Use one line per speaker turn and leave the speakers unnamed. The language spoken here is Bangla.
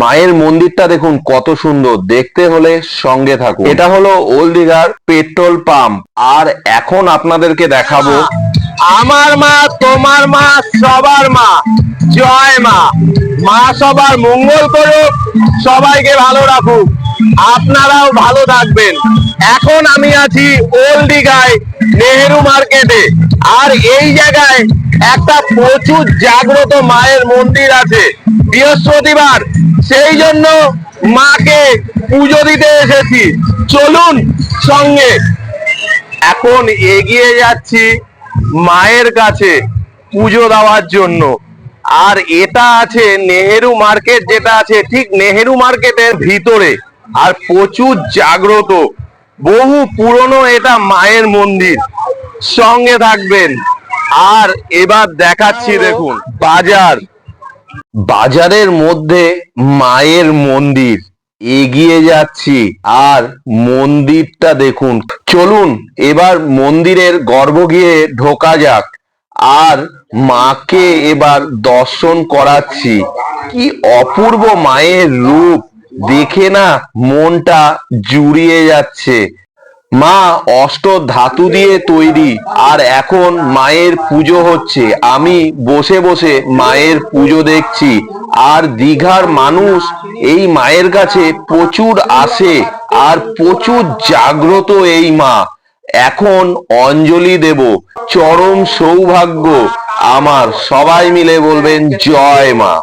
মায়ের মন্দিরটা দেখুন কত সুন্দর, দেখতে হলে সঙ্গে থাকুন। এটা হলো ওল্ড দীঘার পেট্রোল পাম্প। আর এখন আপনাদেরকে দেখাবো
আমার মা, তোমার মা, সবার মা, জয় মা। মা সবার মঙ্গল করুক, সবাইকে ভালো রাখুক, আপনারাও ভালো থাকবেন। এখন আমি আছি ওল্ড দীঘায় নেহেরু মার্কেটে। আর এই জায়গায় একটা প্রচুর জাগ্রত মায়ের মন্দির আছে বৃহস্পতিবার, সেই জন্য মাকে পুজো দিতে এসেছি। চলুন সঙ্গে। এখন এগিয়ে যাচ্ছি মায়ের কাছে পুজো দেওয়ার জন্য। আর এটা আছে নেহেরু মার্কেট, যেটা আছে ঠিক নেহেরু মার্কেটের ভিতরে। আর প্রচুর জাগ্রত, বহু পুরনো এটা মায়ের মন্দির। সঙ্গে থাকবেন। আর এবার দেখাচ্ছি দেখুন বাজার।
বাজারের মধ্যে মায়ের মন্দির, এগিয়ে যাচ্ছি। আর মন্দিরটা দেখুন। চলুন এবার মন্দিরের গর্ভগৃহে ঢোকা যাক। আর মাকে এবার দর্শন করাচ্ছি। কি অপূর্ব মায়ের রূপ, দেখে না মনটা জুড়িয়ে যাচ্ছে। মা অষ্ট ধাতু দিয়ে তৈরি। আর এখন মায়ের পুজো হচ্ছে, আমি বসে বসে মায়ের পুজো দেখছি। আর দীঘার মানুষ এই মায়ের কাছে প্রচুর আসে, আর প্রচুর জাগ্রত এই মা। এখন অঞ্জলি দেব। চরম সৌভাগ্য আমার, সবাই মিলে বলবেন জয় মা।